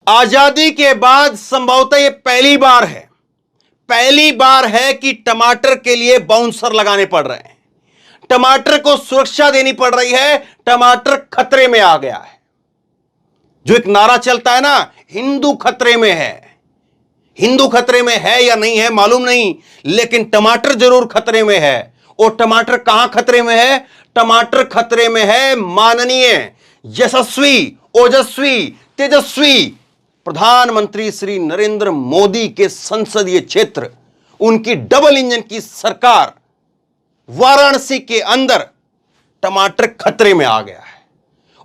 आजादी के बाद संभवतः यह पहली बार है कि टमाटर के लिए बाउंसर लगाने पड़ रहे हैं। टमाटर को सुरक्षा देनी पड़ रही है। टमाटर खतरे में आ गया है। जो एक नारा चलता है ना, हिंदू खतरे में है। हिंदू खतरे में है या नहीं है मालूम नहीं, लेकिन टमाटर जरूर खतरे में है। और टमाटर कहां खतरे में है? टमाटर खतरे में है माननीय, यशस्वी, ओजस्वी, तेजस्वी प्रधानमंत्री श्री नरेंद्र मोदी के संसदीय क्षेत्र, उनकी डबल इंजन की सरकार वाराणसी के अंदर टमाटर खतरे में आ गया है।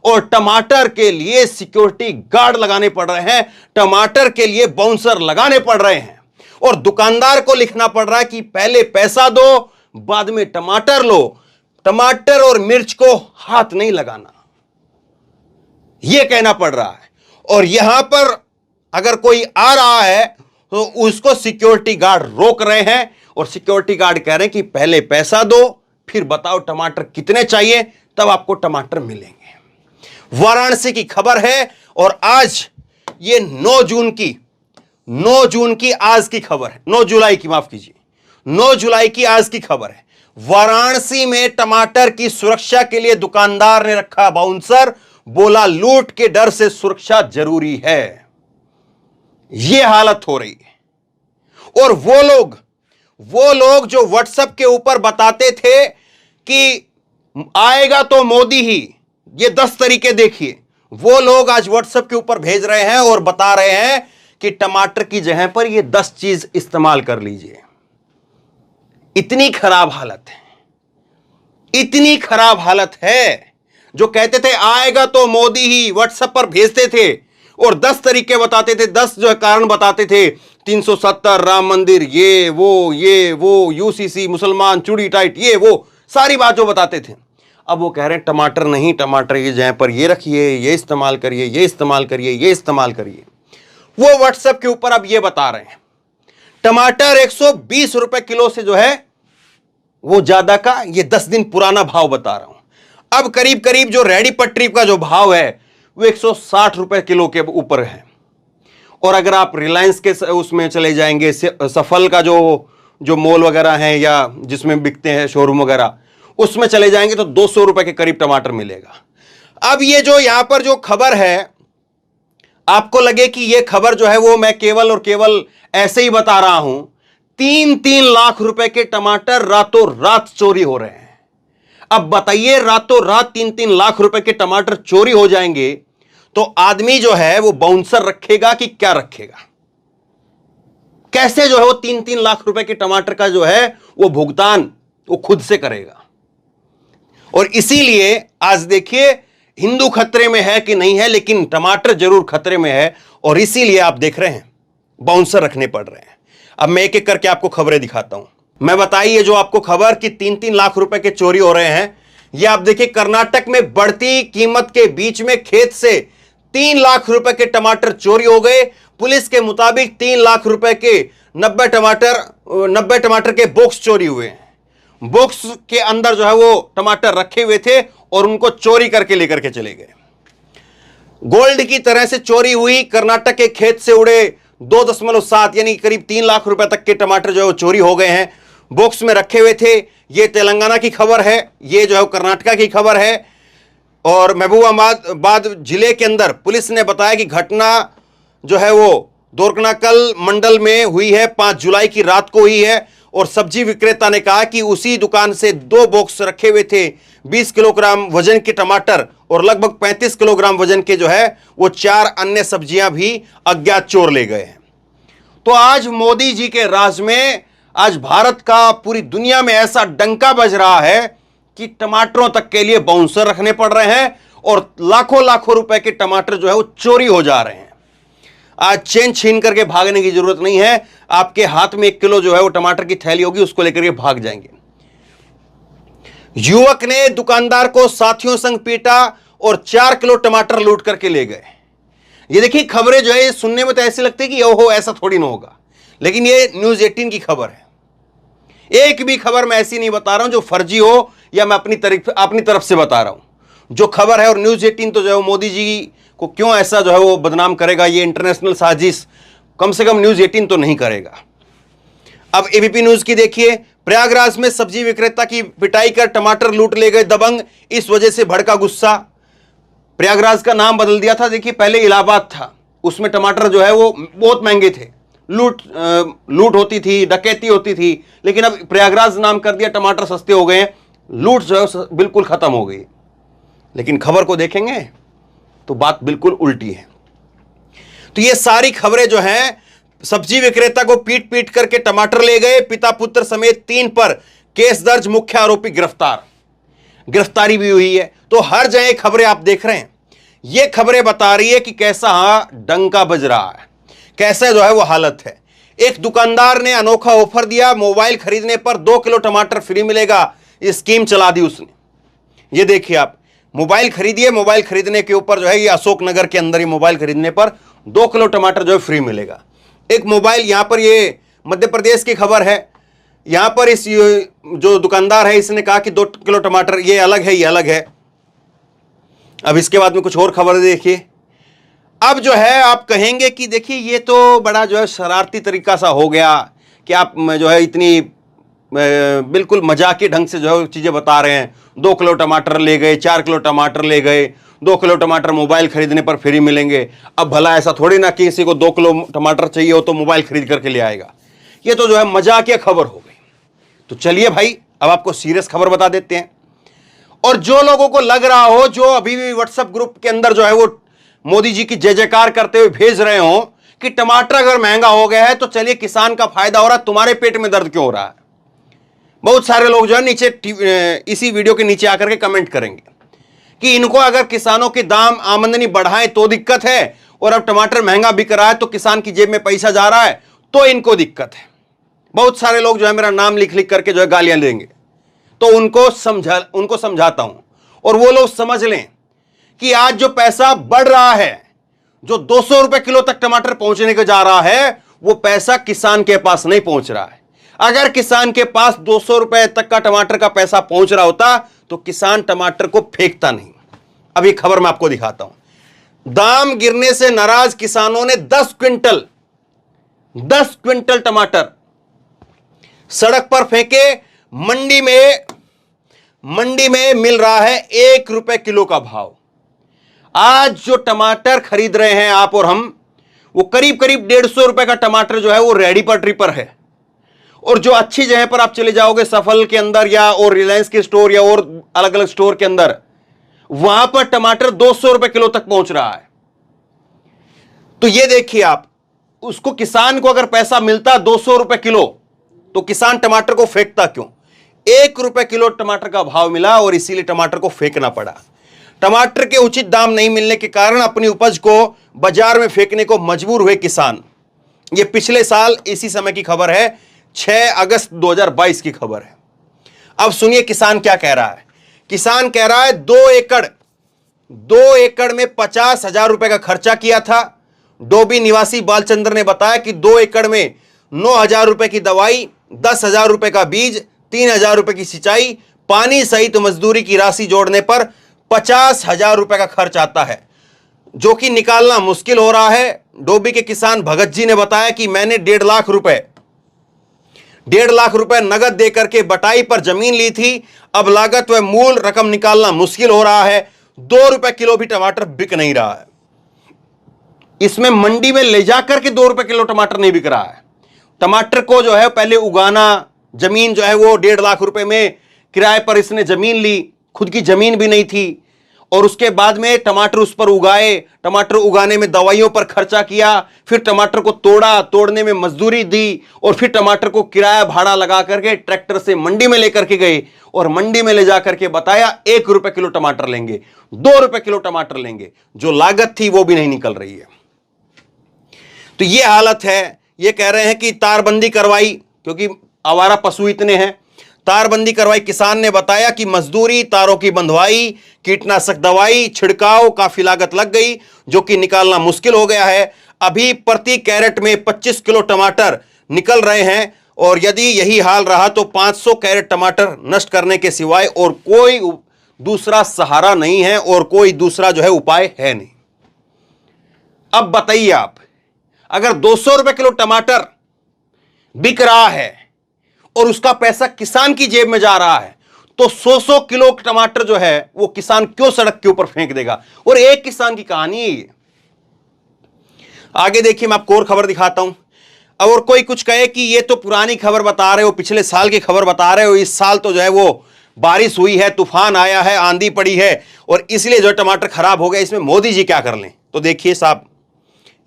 और टमाटर के लिए सिक्योरिटी गार्ड लगाने पड़ रहे हैं, टमाटर के लिए बाउंसर लगाने पड़ रहे हैं। और दुकानदार को लिखना पड़ रहा है कि पहले पैसा दो, बाद में टमाटर लो। टमाटर और मिर्च को हाथ नहीं लगाना, यह कहना पड़ रहा है। और यहां पर अगर कोई आ रहा है तो उसको सिक्योरिटी गार्ड रोक रहे हैं। और सिक्योरिटी गार्ड कह रहे हैं कि पहले पैसा दो, फिर बताओ टमाटर कितने चाहिए, तब आपको टमाटर मिलेंगे। वाराणसी की खबर है। और आज ये 9 जून की आज की खबर है। 9 जुलाई की, माफ कीजिए, 9 जुलाई की आज की खबर है। वाराणसी में टमाटर की सुरक्षा के लिए दुकानदार ने रखा बाउंसर, बोला लूट के डर से सुरक्षा जरूरी है। यह हालत हो रही है। और वो लोग जो व्हाट्सएप के ऊपर बताते थे कि आएगा तो मोदी ही, ये 10 तरीके देखिए, वो लोग आज व्हाट्सएप के ऊपर भेज रहे हैं और बता रहे हैं कि टमाटर की जगह पर ये 10 चीज इस्तेमाल कर लीजिए। इतनी खराब हालत है, इतनी खराब हालत है। जो कहते थे आएगा तो मोदी ही, व्हाट्सएप पर भेजते थे और 10 तरीके बताते थे, 10 जो है कारण बताते थे, 370, राम मंदिर, ये वो यूसीसी, मुसलमान, चूड़ी टाइट, ये वो सारी बात जो बताते थे। अब वो कह रहे हैं टमाटर नहीं, टमाटर की जगह पर ये रखिए, ये इस्तेमाल करिए, ये इस्तेमाल करिए, ये इस्तेमाल करिए। वो व्हाट्सएप के ऊपर अब ये बता रहे हैं टमाटर 120 रुपए किलो से जो है वो ज्यादा का, ये 10 दिन पुराना भाव बता रहा हूं। अब करीब करीब जो रेडी पटरी का जो भाव है वो 160 रुपए किलो के ऊपर है। और अगर आप रिलायंस के उसमें चले जाएंगे, सफल का जो मॉल वगैरह है या जिसमें बिकते हैं शोरूम वगैरह, उसमें चले जाएंगे तो 200 रुपए के करीब टमाटर मिलेगा। अब ये जो यहां पर जो खबर है, आपको लगे कि ये खबर जो है वो मैं केवल और केवल ऐसे ही बता रहा हूं। 3-3 लाख रुपए के टमाटर रातों रात चोरी हो रहे हैं। अब बताइए, रातों रात 3-3 लाख रुपए के टमाटर चोरी हो जाएंगे तो आदमी जो है वो बाउंसर रखेगा कि क्या रखेगा? कैसे जो है वो 3-3 लाख रुपए के टमाटर का जो है वो भुगतान वो खुद से करेगा? और इसीलिए आज देखिए, हिंदू खतरे में है कि नहीं है, लेकिन टमाटर जरूर खतरे में है। और इसीलिए आप देख रहे हैं बाउंसर रखने पड़ रहे हैं। अब मैं एक एक करके आपको खबरें दिखाता हूं। मैं बताइए जो आपको खबर कि 3-3 लाख रुपए के चोरी हो रहे हैं, ये आप देखिए कर्नाटक में बढ़ती कीमत के बीच में खेत से 3 लाख रुपए के टमाटर चोरी हो गए। पुलिस के मुताबिक 3 लाख रुपए के 90 टमाटर के बॉक्स चोरी हुए हैं। बॉक्स के अंदर जो है वो टमाटर रखे हुए थे और उनको चोरी करके लेकर के चले गए। गोल्ड की तरह से चोरी हुई। कर्नाटक के खेत से उड़े 2.7 यानी करीब 3 लाख रुपए तक के टमाटर जो है वो चोरी हो गए हैं, बॉक्स में रखे हुए थे। ये तेलंगाना की खबर है, ये जो है कर्नाटका की खबर है। और महबूबाबाद जिले के अंदर पुलिस ने बताया कि घटना जो है वो दोरकनाकल मंडल में हुई है, 5 जुलाई की रात को हुई है। और सब्जी विक्रेता ने कहा कि उसी दुकान से 2 बॉक्स रखे हुए थे 20 किलोग्राम वजन के टमाटर और लगभग 35 किलोग्राम वजन के जो है वो 4 अन्य सब्जियां भी अज्ञात चोर ले गए हैं। तो आज मोदी जी के राज में आज भारत का पूरी दुनिया में ऐसा डंका बज रहा है कि टमाटरों तक के लिए बाउंसर रखने पड़ रहे हैं और लाखों लाखों रुपए के टमाटर जो है वो चोरी हो जा रहे हैं। आज चेन छीन करके भागने की जरूरत नहीं है। आपके हाथ में 1 किलो जो है वो टमाटर की थैली होगी, उसको लेकर के भाग जाएंगे। युवक ने दुकानदार को साथियों संग पीटा और 4 किलो टमाटर लूट करके ले गए। ये देखिए खबरें जो है सुनने में तो ऐसे लगते कि ओहो ऐसा थोड़ी ना होगा, लेकिन ये न्यूज़ 18 की खबर है। एक भी खबर मैं ऐसी नहीं बता रहा हूं जो फर्जी हो या मैं अपनी तरफ से बता रहा हूं। जो खबर है, और न्यूज़ 18 तो जो है मोदी जी को क्यों ऐसा जो है वो बदनाम करेगा, ये इंटरनेशनल साजिश कम से कम न्यूज़ 18 तो नहीं करेगा। अब एबीपी न्यूज़ की देखिए, प्रयागराज में सब्जी विक्रेता की पिटाई कर टमाटर लूट ले गए दबंग, इस वजह से भड़का गुस्सा। प्रयागराज का नाम बदल दिया था, देखिए पहले इलाहाबाद था, उसमें टमाटर जो है वो बहुत महंगे थे, लूट होती थी, डकैती होती थी, लेकिन अब प्रयागराज नाम कर दिया, टमाटर सस्ते हो गए, लूट जो है बिल्कुल खत्म हो गई। लेकिन खबर को देखेंगे तो बात बिल्कुल उल्टी है। तो ये सारी खबरें जो हैं, सब्जी विक्रेता को पीट पीट करके टमाटर ले गए, पिता पुत्र समेत 3 पर केस दर्ज, मुख्य आरोपी गिरफ्तारी भी हुई है। तो हर जगह खबरें आप देख रहे हैं, ये खबरें बता रही है कि कैसा डंका बज रहा है, कैसा जो है वो हालत है। एक दुकानदार ने अनोखा ऑफर दिया, मोबाइल खरीदने पर 2 किलो टमाटर फ्री मिलेगा, ये स्कीम चला दी उसने। ये देखिए आप, मोबाइल खरीदिए, मोबाइल खरीदने के ऊपर जो है ये अशोकनगर के अंदर ही मोबाइल खरीदने पर 2 किलो टमाटर जो है फ्री मिलेगा। एक मोबाइल, यहां पर ये मध्य प्रदेश की खबर है, यहां पर इस जो दुकानदार है इसने कहा कि 2 किलो टमाटर, ये अलग है, ये अलग है। अब इसके बाद में कुछ और खबर देखिए। अब जो है आप कहेंगे कि देखिए ये तो बड़ा जो है शरारती तरीका सा हो गया कि आप जो है इतनी बिल्कुल मजाकी ढंग से जो है चीज़ें बता रहे हैं। 2 किलो टमाटर ले गए, 4 किलो टमाटर ले गए, 2 किलो टमाटर मोबाइल खरीदने पर फ्री मिलेंगे। अब भला ऐसा थोड़ी ना कि किसी को 2 किलो टमाटर चाहिए हो तो मोबाइल खरीद करके ले आएगा। ये तो जो है मजाकिया खबर हो गई। तो चलिए भाई, अब आपको सीरियस खबर बता देते हैं। और जो लोगों को लग रहा हो, जो अभी भी व्हाट्सएप ग्रुप के अंदर जो है वो मोदी जी की जय जयकार करते हुए भेज रहे हो कि टमाटर अगर महंगा हो गया है तो चलिए किसान का फायदा हो रहा है, तुम्हारे पेट में दर्द क्यों हो रहा है। बहुत सारे लोग जो है नीचे इसी वीडियो के नीचे आकर के कमेंट करेंगे कि इनको अगर किसानों के दाम आमदनी बढ़ाएं तो दिक्कत है, और अब टमाटर महंगा बिक रहा है तो किसान की जेब में पैसा जा रहा है तो इनको दिक्कत है। बहुत सारे लोग जो है मेरा नाम लिख लिख करके जो है गालियां देंगे, तो उनको समझाता हूं, और वो लोग समझ लें कि आज जो पैसा बढ़ रहा है, जो 200 रुपए किलो तक टमाटर पहुंचने को जा रहा है, वो पैसा किसान के पास नहीं पहुंच रहा है। अगर किसान के पास 200 रुपए तक का टमाटर का पैसा पहुंच रहा होता तो किसान टमाटर को फेंकता नहीं। अभी खबर मैं आपको दिखाता हूं। दाम गिरने से नाराज किसानों ने 10 क्विंटल टमाटर सड़क पर फेंके। मंडी में मिल रहा है 1 रुपए किलो का भाव। आज जो टमाटर खरीद रहे हैं आप और हम, वो करीब करीब 150 रुपए का टमाटर जो है वो रेडी पटरी पर है। और जो अच्छी जगह पर आप चले जाओगे, सफल के अंदर या और रिलायंस के स्टोर या और अलग अलग स्टोर के अंदर, वहां पर टमाटर 200 रुपए किलो तक पहुंच रहा है। तो ये देखिए आप, उसको किसान को अगर पैसा मिलता 200 रुपए किलो तो किसान टमाटर को फेंकता क्यों। 1 रुपए किलो टमाटर का भाव मिला और इसीलिए टमाटर को फेंकना पड़ा। टमाटर के उचित दाम नहीं मिलने के कारण अपनी उपज को बाजार में फेंकने को मजबूर हुए किसान। यह पिछले साल इसी समय की खबर है, 6 अगस्त 2022 की खबर है। अब सुनिए किसान क्या कह रहा है। किसान कह रहा है 2 एकड़ में 50,000 रुपए का खर्चा किया था। डोबी निवासी बालचंद्र ने बताया कि 2 एकड़ में 9,000 रुपए की दवाई, 10,000 रुपए का बीज, 3,000 रुपए की सिंचाई, पानी सहित मजदूरी की राशि जोड़ने पर 50,000 रुपए का खर्च आता है, जो कि निकालना मुश्किल हो रहा है। डोबी के किसान भगत जी ने बताया कि मैंने 1.5 लाख रुपए नगद देकर के बटाई पर जमीन ली थी। अब लागत व मूल रकम निकालना मुश्किल हो रहा है। 2 रुपए किलो भी टमाटर बिक नहीं रहा है। इसमें मंडी में ले जाकर के 2 रुपए किलो टमाटर नहीं बिक रहा है। टमाटर को जो है पहले उगाना, जमीन जो है वो 1.5 लाख रुपए में किराए पर इसने जमीन ली, खुद की जमीन भी नहीं थी, और उसके बाद में टमाटर उस पर उगाए, टमाटर उगाने में दवाइयों पर खर्चा किया, फिर टमाटर को तोड़ा, तोड़ने में मजदूरी दी, और फिर टमाटर को किराया भाड़ा लगा करके ट्रैक्टर से मंडी में लेकर के गए, और मंडी में ले जाकर के बताया 1 रुपए किलो टमाटर लेंगे, 2 रुपए किलो टमाटर लेंगे। जो लागत थी वो भी नहीं निकल रही है। तो ये हालत है। ये कह रहे हैं कि तारबंदी करवाई, क्योंकि आवारा पशु इतने हैं, तारबंदी करवाई। किसान ने बताया कि मजदूरी, तारों की बंधवाई, कीटनाशक दवाई, छिड़काव, काफी लागत लग गई, जो कि निकालना मुश्किल हो गया है। अभी प्रति कैरेट में 25 किलो टमाटर निकल रहे हैं, और यदि यही हाल रहा तो 500 कैरेट टमाटर नष्ट करने के सिवाय और कोई दूसरा सहारा नहीं है और कोई दूसरा जो है उपाय है नहीं। अब बताइए आप, अगर 200 रुपए किलो टमाटर बिक रहा है और उसका पैसा किसान की जेब में जा रहा है, तो 100 किलो टमाटर जो है वो किसान क्यों सड़क के ऊपर फेंक देगा? और एक किसान की कहानी है ये। आगे देखिए, मैं आपको और खबर दिखाता हूं। और कोई कुछ कहे कि ये तो पुरानी खबर बता रहे हो, पिछले साल की खबर बता रहे हो, इस साल तो जो है वो बारिश हुई है, तूफान आया है, आंधी पड़ी है और इसलिए जो टमाटर खराब हो गए, इसमें मोदी जी क्या कर लें? तो देखिए साहब,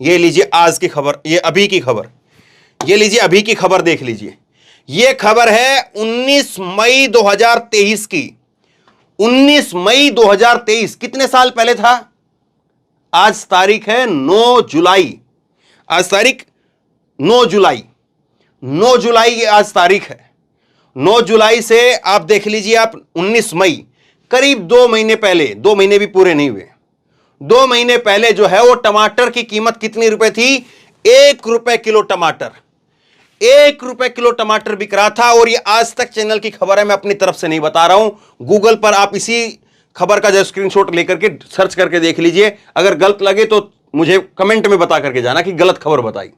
ये लीजिए आज की खबर, ये अभी की खबर, ये लीजिए अभी की खबर देख लीजिए। ये खबर है 19 मई 2023 की। 19 मई 2023, कितने साल पहले था? आज तारीख है 9 जुलाई। आज तारीख 9 जुलाई, 9 जुलाई की आज तारीख है। 9 जुलाई से आप देख लीजिए, आप 19 मई, करीब 2 महीने पहले, 2 महीने भी पूरे नहीं हुए, 2 महीने पहले जो है वो टमाटर की कीमत कितनी रुपए थी? 1 रुपए किलो टमाटर। 1 रुपए किलो टमाटर बिक रहा था। और ये आज तक चैनल की खबर है, मैं अपनी तरफ से नहीं बता रहा हूं। गूगल पर आप इसी खबर का जो स्क्रीनशॉट लेकर के सर्च करके देख लीजिए। अगर गलत लगे तो मुझे कमेंट में बता करके जाना कि गलत खबर बताई।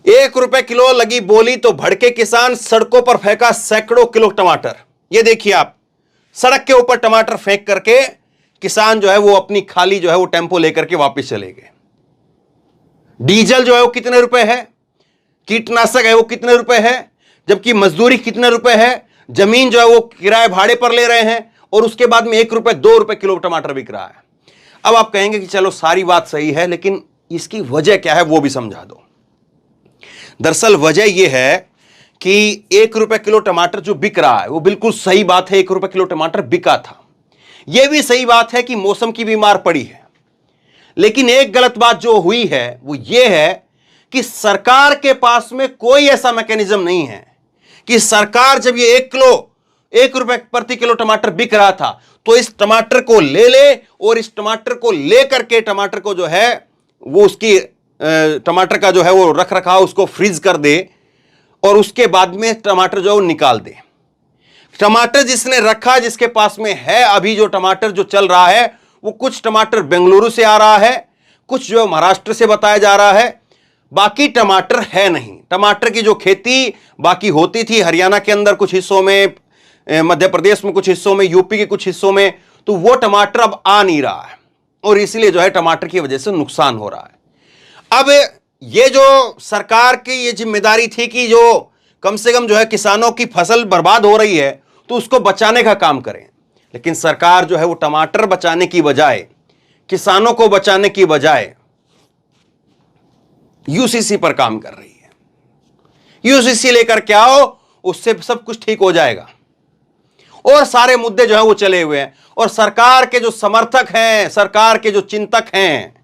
1 रुपए किलो लगी बोली तो भड़के किसान, सड़कों पर फेंका सैकड़ों किलो टमाटर। ये देखिए आप, सड़क के ऊपर टमाटर फेंक करके किसान जो है वो अपनी खाली जो है वो टेंपो लेकर के वापस चले गए। डीजल जो है वो कितने रुपए है? कीटनाशक है वो कितने रुपए है? जबकि मजदूरी कितने रुपए है? जमीन जो है वो किराए भाड़े पर ले रहे हैं और उसके बाद में 1 रुपए 2 रुपए किलो टमाटर बिक रहा है। अब आप कहेंगे कि चलो सारी बात सही है, लेकिन इसकी वजह क्या है वो भी समझा दो। दरअसल वजह यह है कि 1 रुपए किलो टमाटर जो बिक रहा है वो बिल्कुल सही बात है, 1 रुपए किलो टमाटर बिका था। यह भी सही बात है कि मौसम की बीमार पड़ी है। लेकिन एक गलत बात जो हुई है वो ये है कि सरकार के पास में कोई ऐसा मैकेनिज्म नहीं है कि सरकार जब ये 1 रुपए प्रति किलो टमाटर बिक रहा था तो इस टमाटर को ले ले और इस टमाटर को लेकर के टमाटर को जो है वो उसकी टमाटर का जो है वो रख रखाव उसको फ्रीज कर दे और उसके बाद में टमाटर जो है वो निकाल दे। टमाटर जिसने रखा, जिसके पास में है अभी जो टमाटर जो चल रहा है, वो कुछ टमाटर बेंगलुरु से आ रहा है, कुछ जो महाराष्ट्र से बताया जा रहा है, बाकी टमाटर है नहीं। टमाटर की जो खेती बाकी होती थी हरियाणा के अंदर कुछ हिस्सों में, मध्य प्रदेश में कुछ हिस्सों में, यूपी के कुछ हिस्सों में, तो वो टमाटर अब आ नहीं रहा है और इसलिए जो है टमाटर की वजह से नुकसान हो रहा है। अब ये जो सरकार की ये जिम्मेदारी थी कि जो कम से कम जो है किसानों की फसल बर्बाद हो रही है तो उसको बचाने का काम करें, लेकिन सरकार जो है वो टमाटर बचाने की बजाय, किसानों को बचाने की बजाय यूसीसी पर काम कर रही है। यूसीसी लेकर के आओ, उससे सब कुछ ठीक हो जाएगा और सारे मुद्दे जो है वो चले हुए हैं। और सरकार के जो समर्थक हैं, सरकार के जो चिंतक हैं,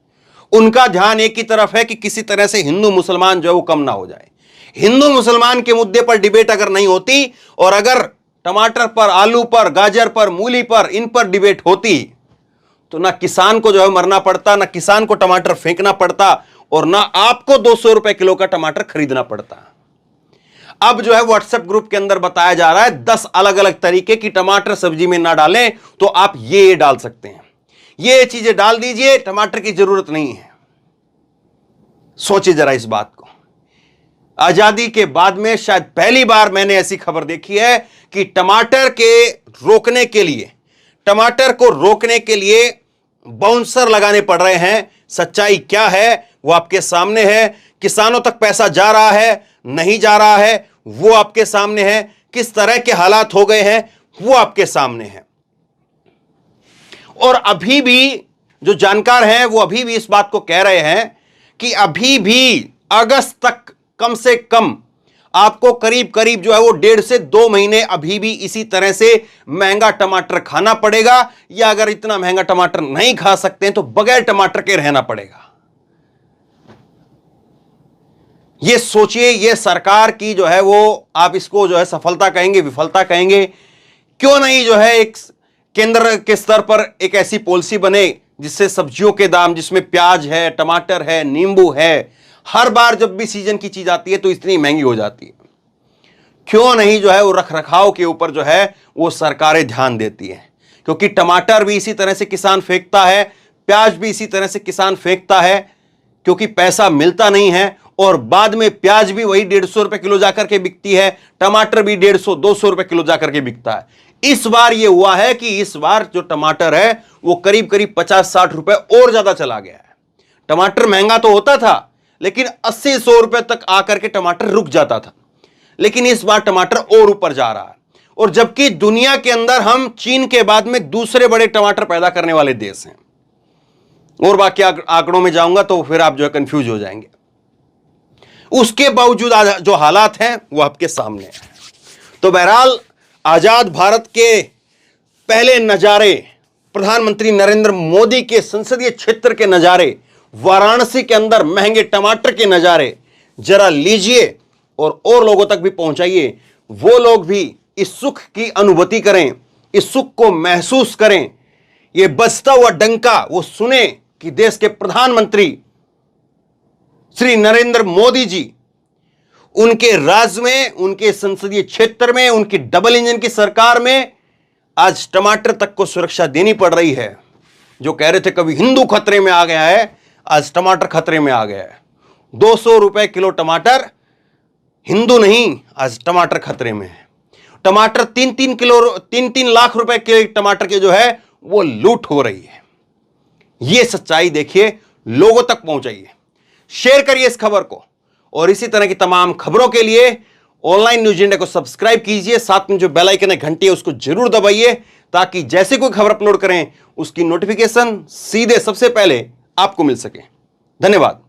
उनका ध्यान एक ही तरफ है कि किसी तरह से हिंदू मुसलमान जो है वो कम ना हो जाए। हिंदू मुसलमान के मुद्दे पर डिबेट अगर नहीं होती और अगर टमाटर पर, आलू पर, गाजर पर, मूली पर, इन पर डिबेट होती तो ना किसान को जो है मरना पड़ता, ना किसान को टमाटर फेंकना पड़ता और ना आपको 200 रुपए किलो का टमाटर खरीदना पड़ता। अब जो है व्हाट्सएप ग्रुप के अंदर बताया जा रहा है 10 अलग अलग तरीके की टमाटर सब्जी में ना डालें तो आप ये डाल सकते हैं, ये चीजें डाल दीजिए, टमाटर की जरूरत नहीं है। सोचिए जरा इस बात को। आजादी के बाद में शायद पहली बार मैंने ऐसी खबर देखी है कि टमाटर को रोकने के लिए बाउंसर लगाने पड़ रहे हैं। सच्चाई क्या है वो आपके सामने है। किसानों तक पैसा जा रहा है, नहीं जा रहा है, वो आपके सामने है। किस तरह के हालात हो गए हैं वो आपके सामने है। और अभी भी जो जानकार हैं वो अभी भी इस बात को कह रहे हैं कि अभी भी अगस्त तक कम से कम आपको करीब करीब जो है वो 1.5 से 2 महीने अभी भी इसी तरह से महंगा टमाटर खाना पड़ेगा, या अगर इतना महंगा टमाटर नहीं खा सकते हैं तो बगैर टमाटर के रहना पड़ेगा। ये सोचिए, ये सरकार की जो है वो, आप इसको जो है सफलता कहेंगे, विफलता कहेंगे, क्यों नहीं जो है एक केंद्र के स्तर पर एक ऐसी पॉलिसी बने जिससे सब्जियों के दाम, जिसमें प्याज है, टमाटर है, नींबू है, हर बार जब भी सीजन की चीज आती है तो इतनी महंगी हो जाती है, क्यों नहीं जो है वो रख रखाव के ऊपर जो है वो सरकारें ध्यान देती हैं? क्योंकि टमाटर भी इसी तरह से किसान फेंकता है, प्याज भी इसी तरह से किसान फेंकता है, क्योंकि पैसा मिलता नहीं है। और बाद में प्याज भी वही 150 रुपए किलो जाकर के बिकती है, टमाटर भी 150-200 रुपए किलो जाकर के बिकता है। इस बार यह हुआ है कि इस बार जो टमाटर है वो करीब करीब 50-60 रुपए और ज्यादा चला गया है। टमाटर महंगा तो होता था, लेकिन 80-100 रुपए तक आकर के टमाटर रुक जाता था, लेकिन इस बार टमाटर और ऊपर जा रहा है। और जबकि दुनिया के अंदर हम चीन के बाद में दूसरे बड़े टमाटर पैदा करने वाले देश हैं। और बाकी आंकड़ों में जाऊंगा तो फिर आप जो है कंफ्यूज हो जाएंगे। उसके बावजूद जो हालात हैं वो आपके सामने है। तो बहरहाल आजाद भारत के पहले नजारे, प्रधानमंत्री नरेंद्र मोदी के संसदीय क्षेत्र के नजारे, वाराणसी के अंदर महंगे टमाटर के नजारे जरा लीजिए और लोगों तक भी पहुंचाइए। वो लोग भी इस सुख की अनुभूति करें, इस सुख को महसूस करें। ये बजता हुआ डंका वो सुने कि देश के प्रधानमंत्री श्री नरेंद्र मोदी जी, उनके राज्य में, उनके संसदीय क्षेत्र में, उनकी डबल इंजन की सरकार में आज टमाटर तक को सुरक्षा देनी पड़ रही है। जो कह रहे थे कभी हिंदू खतरे में आ गया है, आज टमाटर खतरे में आ गया है। 200 रुपए किलो टमाटर, हिंदू नहीं, आज टमाटर खतरे में है। टमाटर 3-3 लाख रुपए के टमाटर के जो है वो लूट हो रही है। ये सच्चाई देखिए, लोगों तक पहुंचाइए, शेयर करिए इस खबर को। और इसी तरह की तमाम खबरों के लिए ऑनलाइन न्यूज इंडिया को सब्सक्राइब कीजिए, साथ में जो बेल आइकन है घंटी है उसको जरूर दबाइए, ताकि जैसे कोई खबर अपलोड करें उसकी नोटिफिकेशन सीधे सबसे पहले आपको मिल सके। धन्यवाद।